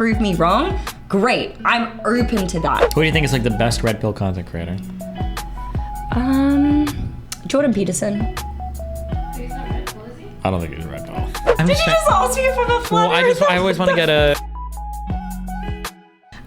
prove me wrong, great. I'm open to that. Who do you think is like the best red pill content creator? Jordan Peterson. He's not red pill, is he? I don't think he's red pill. Did you just ask me from a flat? Well, I always want to get a.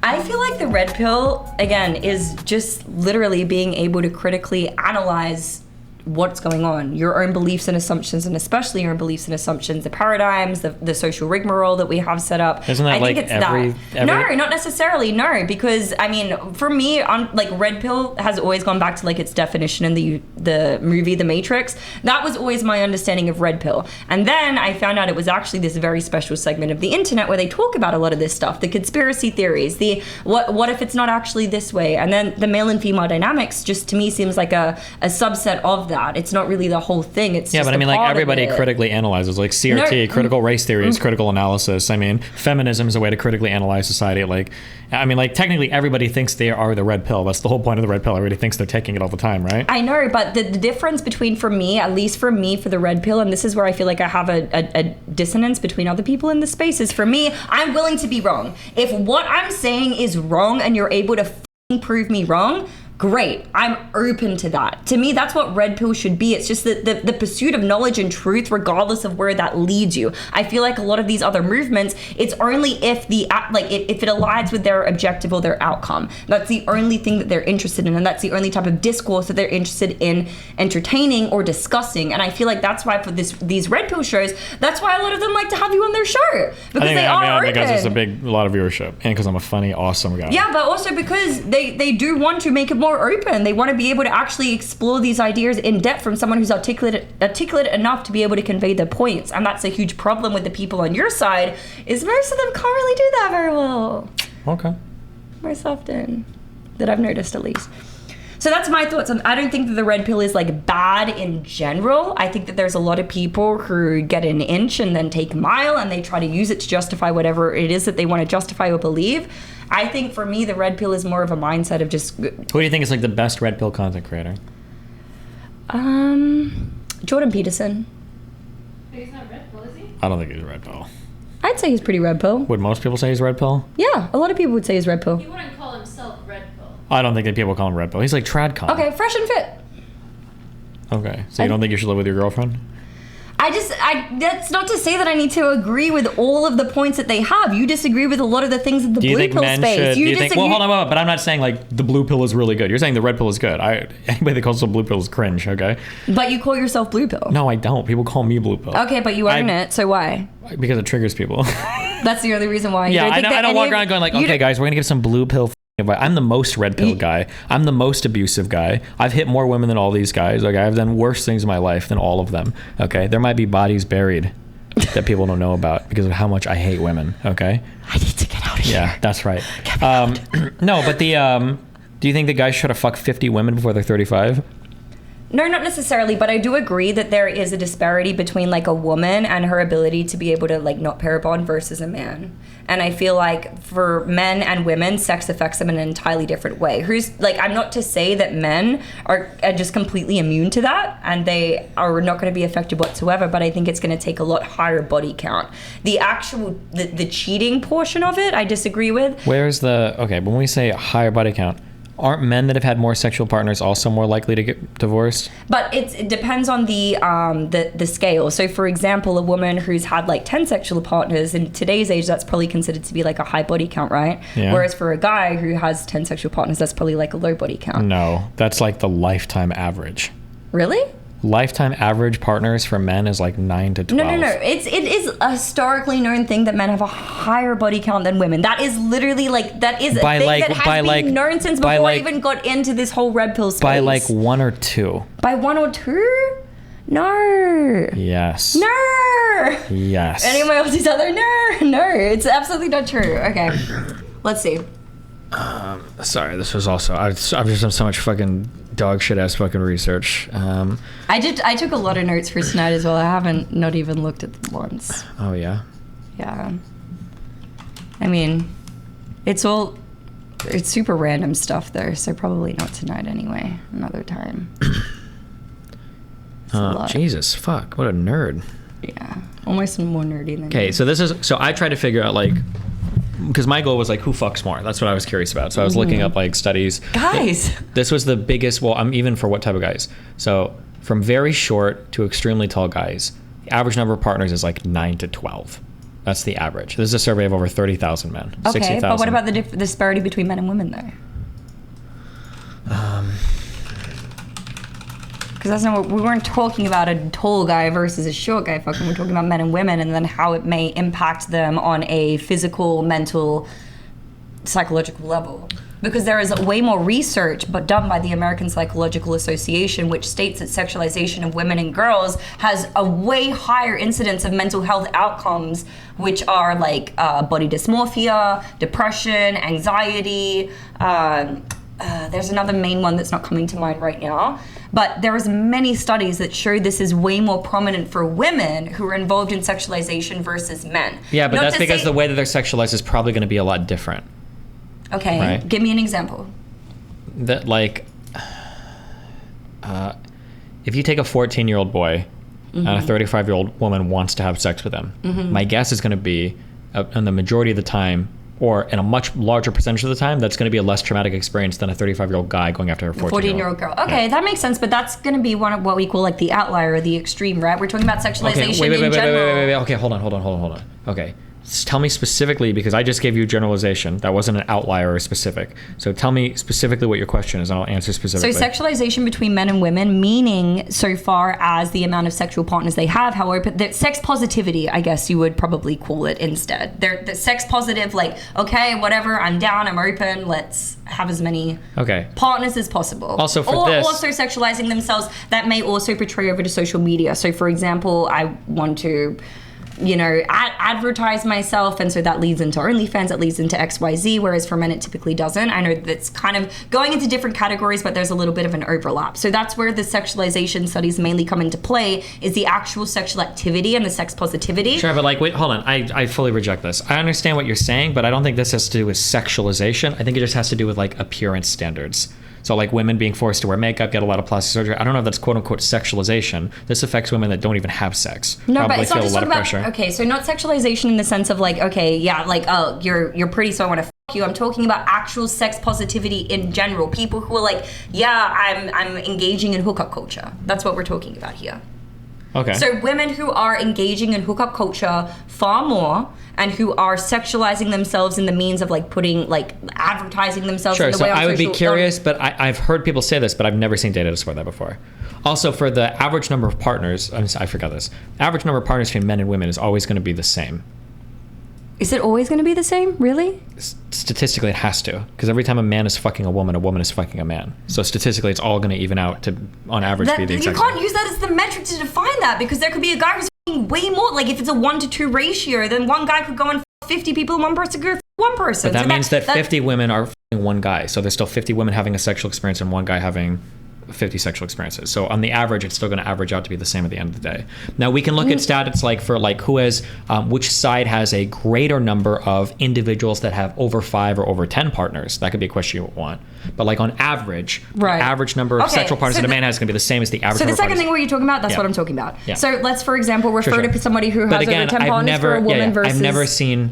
I feel like the red pill, again, is just literally being able to critically analyze what's going on, your own beliefs and assumptions, and especially your own beliefs and assumptions, the paradigms, the social rigmarole that we have set up. Isn't that like every... No, not necessarily, no, because I mean, for me, like red pill has always gone back to like its definition in the movie The Matrix. That was always my understanding of red pill. And then I found out it was actually this very special segment of the internet where they talk about a lot of this stuff, the conspiracy theories, the what if it's not actually this way, and then the male and female dynamics just to me seems like a subset of that. It's not really the whole thing. It's just but I mean, like everybody it. critically analyzes, like CRT, critical race theory is critical analysis. I mean, feminism is a way to critically analyze society. Like, I mean, like technically everybody thinks they are the red pill. That's the whole point of the red pill. Everybody thinks they're taking it all the time, right? I know, but the difference between, for me, at least for me, for the red pill, and this is where I feel like I have a dissonance between other people in the space, is for me, I'm willing to be wrong. If what I'm saying is wrong and you're able to prove me wrong, great. I'm open to that. To me, that's what red pill should be. It's just the pursuit of knowledge and truth, regardless of where that leads you. I feel like a lot of these other movements, it's only if if it aligns with their objective or their outcome. That's the only thing that they're interested in, and that's the only type of discourse that they're interested in entertaining or discussing. And I feel like that's why for these red pill shows, that's why a lot of them like to have you on their show, because they are open. Because it's a lot of viewership, and because I'm a funny, awesome guy. Yeah, but also because they do want to make it more open. They want to be able to actually explore these ideas in depth from someone who's articulate enough to be able to convey their points. And that's a huge problem with the people on your side, is most of them can't really do that very well. Okay. Most often, that I've noticed at least. So that's my thoughts. I don't think that the red pill is like bad in general. I think that there's a lot of people who get an inch and then take a mile, and they try to use it to justify whatever it is that they want to justify or believe. I think for me, the red pill is more of a mindset of just... Who do you think is like the best red pill content creator? Jordan Peterson. But he's not red pill, is he? I don't think he's red pill. I'd say he's pretty red pill. Would most people say he's red pill? Yeah, a lot of people would say he's red pill. He wouldn't call himself red pill. I don't think that people call him red pill. He's like tradcon. Okay, fresh and fit. Okay, so you don't think you should live with your girlfriend? That's not to say that I need to agree with all of the points that they have. You disagree with a lot of the things in the blue pill space. Well, hold on, but I'm not saying like the blue pill is really good. You're saying the red pill is good. Anybody that calls the blue pill is cringe, okay? But you call yourself blue pill. No, I don't. People call me blue pill. Okay, but you own it, so why? Because it triggers people. That's the only reason why. Yeah, I don't walk around going like, okay, guys, we're gonna give some blue pill advice. I'm the most red pill guy. I'm the most abusive guy. I've hit more women than all these guys. Okay, I've done worse things in my life than all of them. Okay, there might be bodies buried that people don't know about because of how much I hate women. Okay, I need to get out of here. Yeah, that's right. No, but do you think the guys should have fucked 50 women before they're 35? No, not necessarily, but I do agree that there is a disparity between like a woman and her ability to be able to like not pair bond versus a man. And I feel like for men and women, sex affects them in an entirely different way. I'm not to say that men are just completely immune to that and they are not going to be affected whatsoever, but I think it's going to take a lot higher body count. The actual, the cheating portion of it, I disagree with. Okay, but when we say higher body count, aren't men that have had more sexual partners also more likely to get divorced? But it depends on the scale. So for example, a woman who's had like 10 sexual partners in today's age, that's probably considered to be like a high body count, right? Yeah. Whereas for a guy who has 10 sexual partners, that's probably like a low body count. No, that's like the lifetime average. Really? Lifetime average partners for men is like 9 to 12. No. It is a historically known thing that men have a higher body count than women. That is literally like, that is a thing that has been known since before I even got into this whole red pill space. By like 1 or 2. By 1 or 2? No. Yes. No. Yes. Anyone else who's out there? No. It's absolutely not true. Okay. Let's see. Sorry, this was also, I've just done so much fucking dog shit ass fucking research. I took a lot of notes for tonight as well. I haven't not even looked at them once. Oh yeah? Yeah. I mean, it's super random stuff though, so probably not tonight anyway. Another time. Jesus, fuck, what a nerd. Yeah, almost more nerdy than Okay, so I tried to figure out like because my goal was like, who fucks more? That's what I was curious about. So I was looking up like studies. Guys. This was the biggest, well, I'm even for what type of guys. So from very short to extremely tall guys, the average number of partners is like 9 to 12. That's the average. This is a survey of over 30,000 men. Okay, 60,000. but what about the disparity between men and women though? Because that's not what we weren't talking about a tall guy versus a short guy. Fucking, we're talking about men and women, and then how it may impact them on a physical, mental, psychological level. Because there is way more research, but done by the American Psychological Association, which states that sexualization of women and girls has a way higher incidence of mental health outcomes, which are like body dysmorphia, depression, anxiety. There's another main one that's not coming to mind right now. But there is many studies that show this is way more prominent for women who are involved in sexualization versus men. Yeah, but that's because the way that they're sexualized is probably going to be a lot different. Okay, right? Give me an example. That like, if you take a 14-year-old boy and a 35-year-old woman wants to have sex with him, my guess is going to be, in the majority of the time, or in a much larger percentage of the time, that's going to be a less traumatic experience than a 35-year-old guy going after a 14-year-old girl. Okay, that makes sense, but that's going to be one of what we call like the outlier or the extreme, right? We're talking about sexualization in general. Wait. Okay, hold on. Okay, tell me specifically, because I just gave you a generalization. That wasn't an outlier or specific. So tell me specifically what your question is, and I'll answer specifically. So sexualization between men and women, meaning so far as the amount of sexual partners they have, however, the sex positivity, I guess you would probably call it instead. They're the sex positive, like, okay, whatever, I'm down, I'm open, let's have as many partners as possible. Also also sexualizing themselves, that may also portray over to social media. So for example, I want to advertise myself, and so that leads into OnlyFans, that leads into XYZ, whereas for men it typically doesn't. I know that's kind of going into different categories, but there's a little bit of an overlap. So that's where the sexualization studies mainly come into play, is the actual sexual activity and the sex positivity. Sure, but like, wait, hold on. I fully reject this. I understand what you're saying, but I don't think this has to do with sexualization. I think it just has to do with like appearance standards. So like women being forced to wear makeup, get a lot of plastic surgery. I don't know if that's quote unquote sexualization. This affects women that don't even have sex. No, probably but it's not feel just a lot of about, pressure. okay, so not sexualization in the sense of like, okay, yeah, like, oh, you're pretty, so I want to fuck you. I'm talking about actual sex positivity in general. People who are like, yeah, I'm engaging in hookup culture. That's what we're talking about here. Okay. So women who are engaging in hookup culture far more, and who are sexualizing themselves in the means of like putting, like advertising themselves in the way on social... Sure, so I would be curious, but I've heard people say this, but I've never seen data to support that before. Also, for the average number of partners, I forgot this, average number of partners between men and women is always going to be the same. Is it always going to be the same? Really? Statistically, it has to, because every time a man is fucking a woman is fucking a man. So statistically, it's all going to even out to, on average, be the exact same. You can't use that as the metric to define that, because there could be a guy who's fucking way more. Like if it's a 1-to-2 ratio, then one guy could go and fuck 50 people, and one person could go one person. But that means that 50 women are fucking one guy. So there's still 50 women having a sexual experience and one guy having 50 sexual experiences. So on the average, it's still going to average out to be the same at the end of the day. Now we can look at stats like for like who has, which side has a greater number of individuals that have over 5 or over 10 partners. That could be a question you would want. But like on average, the average number of sexual partners that a man has is going to be the same as the average number of partners. So the second thing what you're talking about, that's what I'm talking about. Yeah. So let's, for example, refer to somebody who has over 10 partners for a woman versus...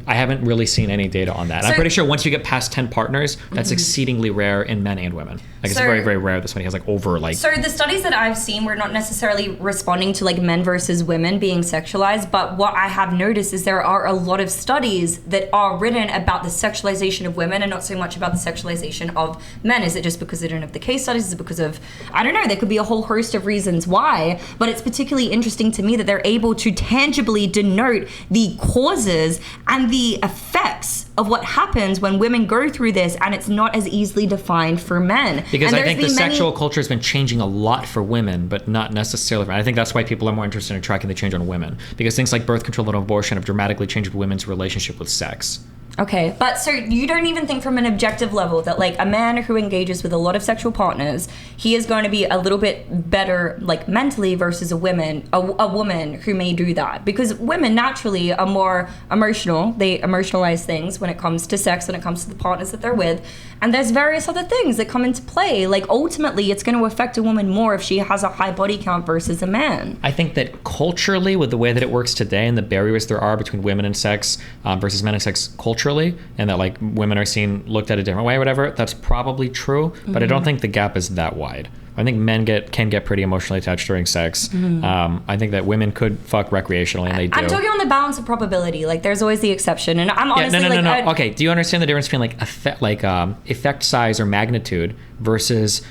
I haven't really seen any data on that. So, I'm pretty sure once you get past 10 partners, that's exceedingly rare in men and women. Like it's very, very rare that somebody has like over like... So the studies that I've seen were not necessarily responding to like men versus women being sexualized, but what I have noticed is there are a lot of studies that are written about the sexualization of women and not so much about the sexualization of men. Is it just because they don't have the case studies? Is it because of, I don't know, there could be a whole host of reasons why, but it's particularly interesting to me that they're able to tangibly denote the causes and the effects of what happens when women go through this, and it's not as easily defined for men. Because I think the sexual culture has been changing a lot for women, but not necessarily for men. I think that's why people are more interested in tracking the change on women, because things like birth control and abortion have dramatically changed women's relationship with sex. Okay, but so you don't even think from an objective level that like a man who engages with a lot of sexual partners, he is going to be a little bit better like mentally versus a woman who may do that, because women naturally are more emotional. They emotionalize things when it comes to sex, when it comes to the partners that they're with, and there's various other things that come into play. Like ultimately, it's going to affect a woman more if she has a high body count versus a man. I think that culturally, with the way that it works today and the barriers there are between women and sex versus men and sex culturally, culturally, and that like women are looked at a different way or whatever, that's probably true, but I don't think the gap is that wide. I think men can get pretty emotionally attached during sex. I think that women could fuck recreationally, and they do. I'm talking on the balance of probability. Like, there's always the exception, and I'm honestly no. Okay, do you understand the difference between like effect size or magnitude versus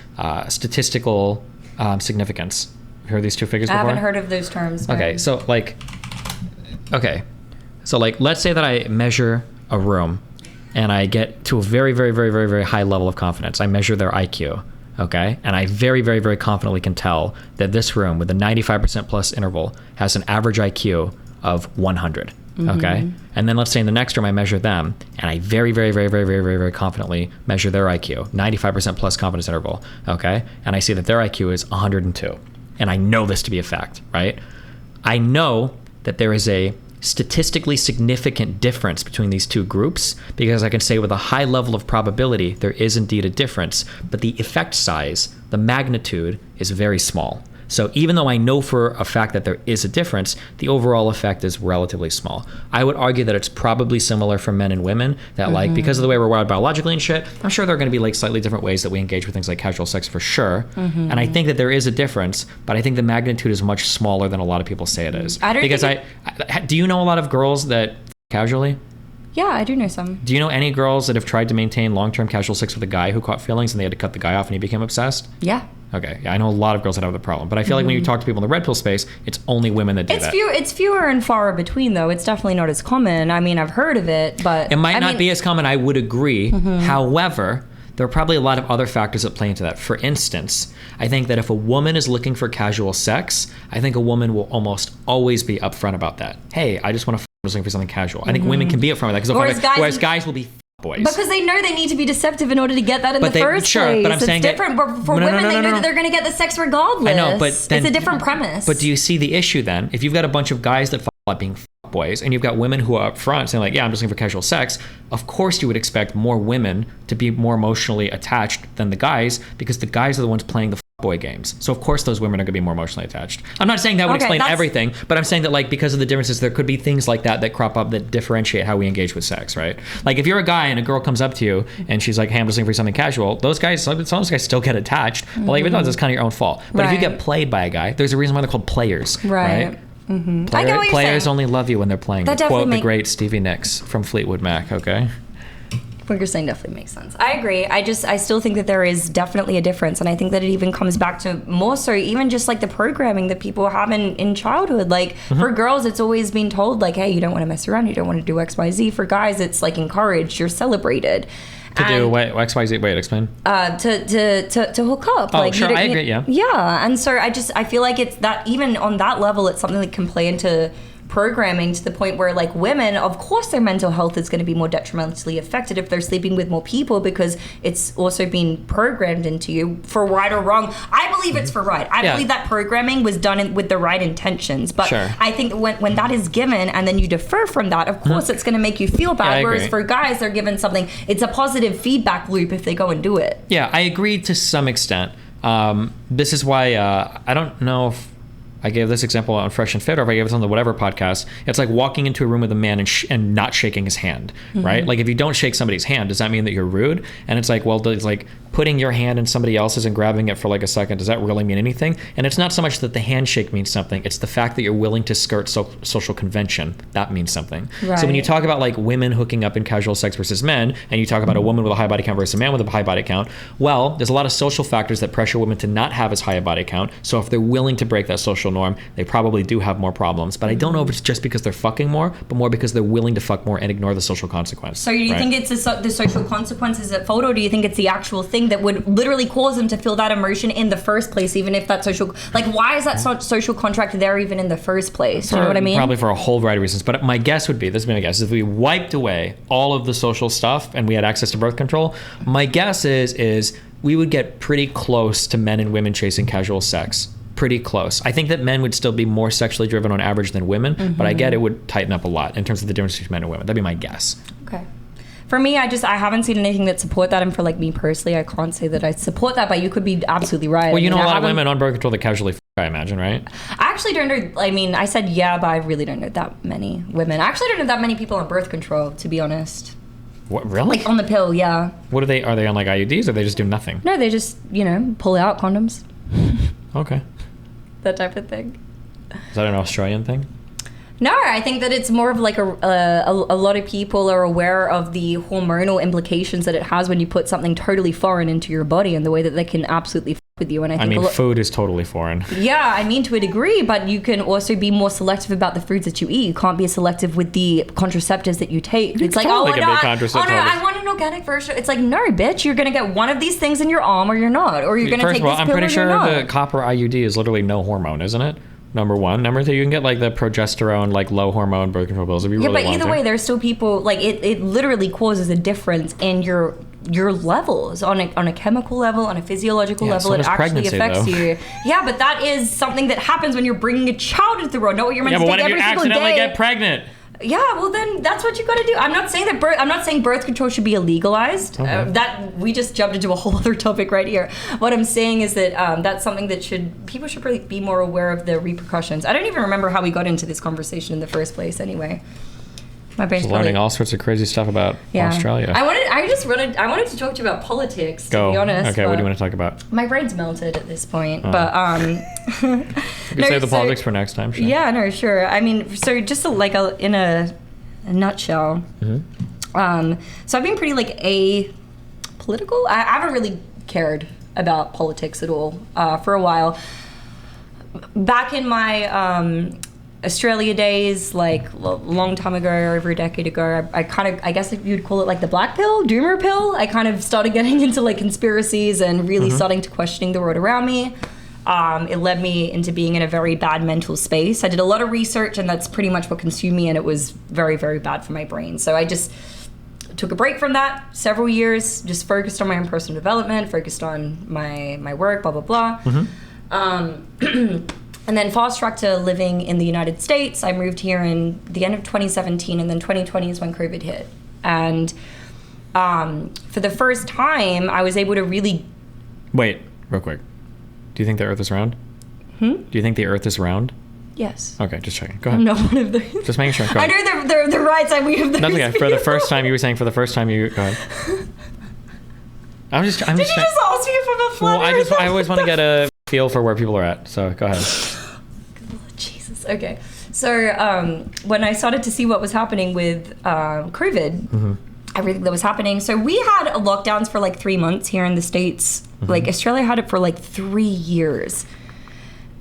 statistical significance? You heard these two figures before? I haven't heard of those terms. No. Okay, so let's say that I measure a room, and I get to a very, very, very, very, very high level of confidence. I measure their IQ. Okay, and I very, very, very confidently can tell that this room with a 95% plus interval has an average IQ of 100. Okay, and then let's say in the next room I measure them, and I very, very, very, very, very, very, very confidently measure their IQ, 95% plus confidence interval. Okay, and I see that their IQ is 102, and I know this to be a fact, right? I know that there is a statistically significant difference between these two groups, because I can say with a high level of probability there is indeed a difference, but the effect size, the magnitude, is very small. So even though I know for a fact that there is a difference, the overall effect is relatively small. I would argue that it's probably similar for men and women, that like, because of the way we're wired biologically and shit, I'm sure there are going to be like slightly different ways that we engage with things like casual sex for sure. And I think that there is a difference, but I think the magnitude is much smaller than a lot of people say it is. Do you know a lot of girls that casually? Yeah, I do know some. Do you know any girls that have tried to maintain long-term casual sex with a guy who caught feelings and they had to cut the guy off and he became obsessed? Yeah. Okay, yeah, I know a lot of girls that have the problem, but I feel like when you talk to people in the red pill space, it's only women that do that. It's fewer and far between, though. It's definitely not as common. I mean, I've heard of it, but... It might not be as common, I would agree. However, there are probably a lot of other factors that play into that. For instance, I think that if a woman is looking for casual sex, I think a woman will almost always be upfront about that. Hey, I just want to looking for something casual. I think women can be upfront with that, whereas guys will be boys. Because they know they need to be deceptive in order to get that in the first place. But I'm saying it's different. But for women, they know that they're going to get the sex regardless. I know, but then, it's a different premise. But do you see the issue then? If you've got a bunch of guys that fall out being boys, and you've got women who are up front saying like, yeah, I'm just looking for casual sex, of course you would expect more women to be more emotionally attached than the guys, because the guys are the ones playing the boy games. So of course those women are going to be more emotionally attached. I'm not saying that would explain everything, but I'm saying that like because of the differences, there could be things like that that crop up that differentiate how we engage with sex, right? Like if you're a guy and a girl comes up to you and she's like, hey, I'm just looking for something casual, some of those guys still get attached. Well, even though it's kind of your own fault. But if you get played by a guy, there's a reason why they're called players, right? Players only love you when they're playing. To quote the great Stevie Nicks from Fleetwood Mac, okay? What you're saying definitely makes sense. I agree. I still think that there is definitely a difference, and I think that it even comes back to more so even just like the programming that people have in childhood. Like for girls, it's always been told like, hey, you don't want to mess around, you don't want to do X, Y, Z. For guys, it's like encouraged, you're celebrated. To do X, Y, Z. Wait, explain. To hook up. Oh, like, sure, I agree. Yeah. Yeah, and so I feel like it's that even on that level, it's something that can play into programming to the point where like women, of course their mental health is going to be more detrimentally affected if they're sleeping with more people, because it's also been programmed into you for right or wrong. I believe it's for right. I believe that programming was done with the right intentions, but I think when that is given and then you defer from that, of course it's going to make you feel bad, whereas for guys they're given something, it's a positive feedback loop if they go and do it. Yeah, I agree to some extent. This is why I don't know if I gave this example on Fresh and Fit, or if I gave it on the whatever podcast. It's like walking into a room with a man and not shaking his hand, right? Like if you don't shake somebody's hand, does that mean that you're rude? And it's like, well, it's like putting your hand in somebody else's and grabbing it for like a second, does that really mean anything? And it's not so much that the handshake means something, it's the fact that you're willing to skirt social convention. That means something. Right. So when you talk about like women hooking up in casual sex versus men, and you talk about a woman with a high body count versus a man with a high body count, well, there's a lot of social factors that pressure women to not have as high a body count. So if they're willing to break that social norm, they probably do have more problems. But I don't know if it's just because they're fucking more, but more because they're willing to fuck more and ignore the social consequence. So do you think it's the social consequences at fault, or do you think it's the actual thing that would literally cause them to feel that emotion in the first place, even if that social, like why is that social contract there even in the first place? You know what I mean? Probably for a whole variety of reasons. But my guess would be, this would be my guess, if we wiped away all of the social stuff and we had access to birth control, my guess is we would get pretty close to men and women chasing casual sex. Pretty close. I think that men would still be more sexually driven on average than women, but I get it would tighten up a lot in terms of the difference between men and women. That'd be my guess. Okay. For me, I haven't seen anything that support that, and for like me personally, I can't say that I support that, but you could be absolutely right. Well, you know a lot of women on birth control that casually I imagine, right? I actually don't know, I mean, I said yeah, but I really don't know that many women. I actually don't know that many people on birth control, to be honest. What, really? Like on the pill, yeah. What are they on like IUDs, or they just do nothing? No, they just, pull out condoms. Okay. That type of thing. Is that an Australian thing? No, I think that it's more of like a lot of people are aware of the hormonal implications that it has when you put something totally foreign into your body and the way that they can absolutely f with you. And I think food is totally foreign. Yeah, I mean to a degree, but you can also be more selective about the foods that you eat. You can't be as selective with the contraceptives that you take. It's like, totally can be contraceptive. I want an organic version. It's like, no, bitch, you're gonna get one of these things in your arm or you're not, or you're gonna take this pill or you're not. First of all, I'm pretty sure the copper IUD is literally no hormone, isn't it? Number one. Number two, you can get like the progesterone, like low hormone birth control pills if you really want to. Yeah, but either way, there's still people, like it literally causes a difference in your levels on a chemical level, on a physiological level. So it actually affects though. you. Yeah, but that is something that happens when you're bringing a child into the world, not what you're meant to take every single day. Yeah, but what if you accidentally get pregnant? Yeah, well then that's what you got to do. I'm not saying birth control should be illegalized. Okay. That we just jumped into a whole other topic right here. What I'm saying is that that's something that people should really be more aware of the repercussions. I don't even remember how we got into this conversation in the first place. Anyway, my brain's learning all sorts of crazy stuff about Australia. I wanted to talk to you about politics. To be honest. Okay, what do you want to talk about? My brain's melted at this point, but we can save the politics for next time. Sure. Yeah, no, sure. I mean, so just in a nutshell. Mm-hmm. So I've been pretty like apolitical. I haven't really cared about politics at all for a while. Back in my Australia days, like a long time ago, over a decade ago, I guess if you'd call it like the black pill, doomer pill. I kind of started getting into like conspiracies and really starting to questioning the world around me. It led me into being in a very bad mental space. I did a lot of research, and that's pretty much what consumed me, and it was very, very bad for my brain. So I just took a break from that several years, just focused on my own personal development, focused on my work, blah, blah, blah. And then fast-tracked to living in the United States. I moved here in the end of 2017, and then 2020 is when COVID hit. And for the first time, I was able to really... Wait, real quick. Do you think the Earth is round? Do you think the Earth is round? Yes. Okay, just checking. Go ahead. I'm not one of those. Just making sure. Go ahead. I know the right side. We have those. That's okay. For the first time, you were saying for the first time you... Go ahead. Did you just ask me if I'm a flat earther? I always want to get a feel for where people are at, so go ahead. Jesus. Okay. So when I started to see what was happening with COVID, everything that was happening. So we had lockdowns for like 3 months here in the States. Like Australia had it for like 3 years.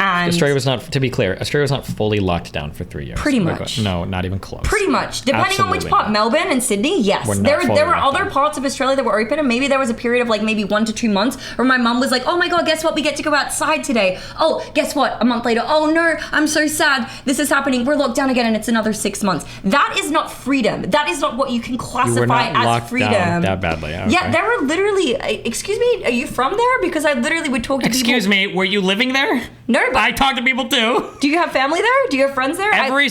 And Australia was not, to be clear, Australia was not fully locked down for 3 years. Pretty much. No, not even close. Pretty much. Depending on which part. Not. Melbourne and Sydney, yes. There were other parts of Australia that were open, and maybe there was a period of like maybe 1 to 2 months where my mum was like, oh my God, guess what? We get to go outside today. Oh, guess what? A month later, oh no, I'm so sad. This is happening. We're locked down again, and it's another 6 months. That is not freedom. That is not what you can classify as freedom. Down that badly. Okay. Yeah, there were literally, excuse me, are you from there? Because I literally would talk to people. Excuse me, were you living there? No, but I talked to people too. Do you have family there? Do you have friends there? Every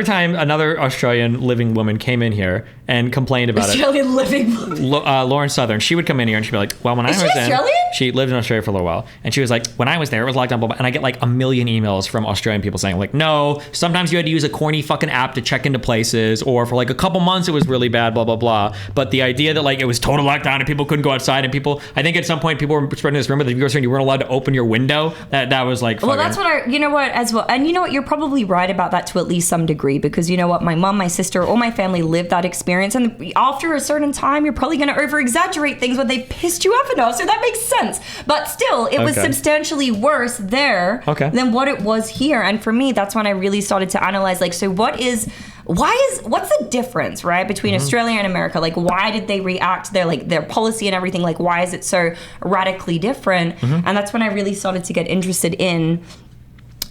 time another Australian living woman came in here and complained about Australian living woman. Lauren Southern, she would come in here and she'd be like, well, when I was Australian? She lived in Australia for a little while, and she was like, when I was there, it was locked down, blah, blah, and I get like a million emails from Australian people saying like, no, sometimes you had to use a corny fucking app to check into places, or for like a couple months it was really bad, blah, blah, blah. But the idea that like it was total lockdown and people couldn't go outside, and people, I think at some point people were spreading this rumor that if you were saying you weren't allowed to open your window, that was like fucking... Well, that's what you know what, as well, and you know what, you're probably right about that to at least some degree, because you know what, my mom, my sister, all my family lived that experience, and after a certain time, you're probably going to over-exaggerate things when they pissed you off enough, so that makes sense. But still, it was substantially worse there than what it was here, and for me, that's when I really started to analyze, like, so what's the difference, right, between Australia and America? Like, why did they react? Their policy and everything, like, why is it so radically different? And that's when I really started to get interested in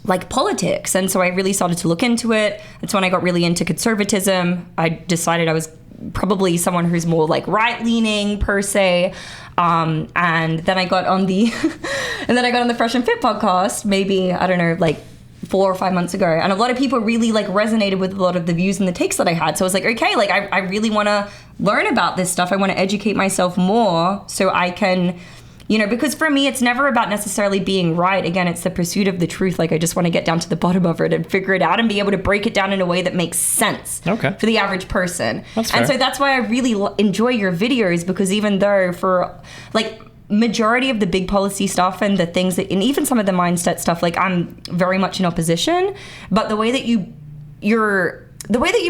like politics, and so I really started to look into it. That's when I got really into conservatism. I decided I was probably someone who's more like right-leaning per se, and then I got on the Fresh and Fit podcast, maybe, I don't know, like 4 or 5 months ago, and a lot of people really like resonated with a lot of the views and the takes that I had. So I was like, okay, like I really want to learn about this stuff. I want to educate myself more so I can You know, because for me, it's never about necessarily being right. Again, it's the pursuit of the truth. Like, I just want to get down to the bottom of it and figure it out and be able to break it down in a way that makes sense for the average person. That's fair. And so that's why I really enjoy your videos, because even though for, like, majority of the big policy stuff and the things that, and even some of the mindset stuff, like, I'm very much in opposition, but the way that you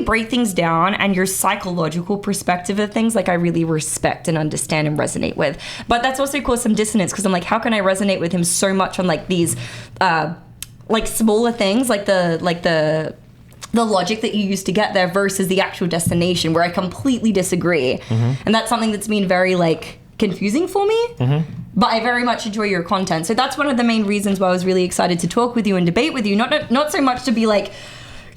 break things down and your psychological perspective of things, like, I really respect and understand and resonate with. But that's also caused some dissonance, because I'm like, how can I resonate with him so much on, like, these like smaller things, like the logic that you use to get there versus the actual destination, where I completely disagree. And that's something that's been very, like, confusing for me. But I very much enjoy your content. So that's one of the main reasons why I was really excited to talk with you and debate with you. Not so much to be like,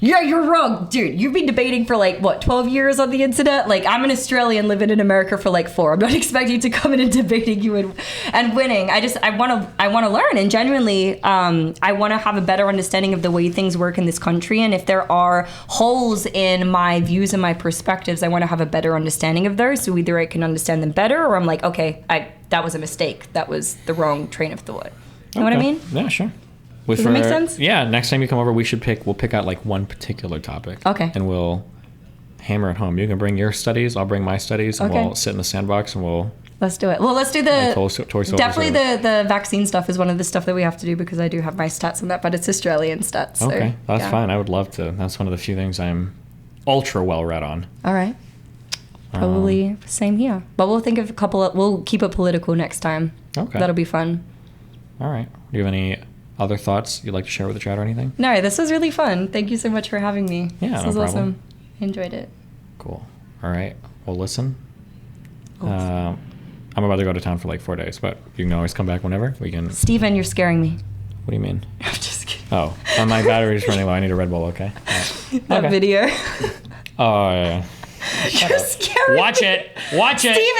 yeah, you're wrong. Dude, you've been debating for, like, what, 12 years on the internet? Like, I'm an Australian living in America for, like, 4. I'm not expecting to come in and debating you and winning. I want to learn, and genuinely, I want to have a better understanding of the way things work in this country. And if there are holes in my views and my perspectives, I want to have a better understanding of those. So either I can understand them better, or I'm like, okay, that was a mistake. That was the wrong train of thought. You know what I mean? Yeah, sure. Does that make sense? Yeah, next time you come over, we'll pick out, like, one particular topic. Okay. And we'll hammer it home. You can bring your studies, I'll bring my studies, and we'll sit in the sandbox and we'll... Let's do it. Well, let's do definitely the vaccine stuff is one of the stuff that we have to do, because I do have my stats on that, but it's Australian stats. So, okay, that's fine. I would love to. That's one of the few things I'm ultra well read on. All right. Probably same here. But we'll think of we'll keep it political next time. Okay. That'll be fun. All right. Do you have any other thoughts you'd like to share with the chat or anything? No, this was really fun. Thank you so much for having me. Yeah, this no was problem. awesome. I enjoyed it. Cool. All right. Well, listen. I'm about to go to town for like 4 days, but you can always come back whenever. We can. Steven, you're scaring me. What do you mean? I'm just kidding. Oh, my battery's running low. I need a Red Bull. Okay. That video. Oh yeah. You're scaring Watch me. it. Watch it. Steven.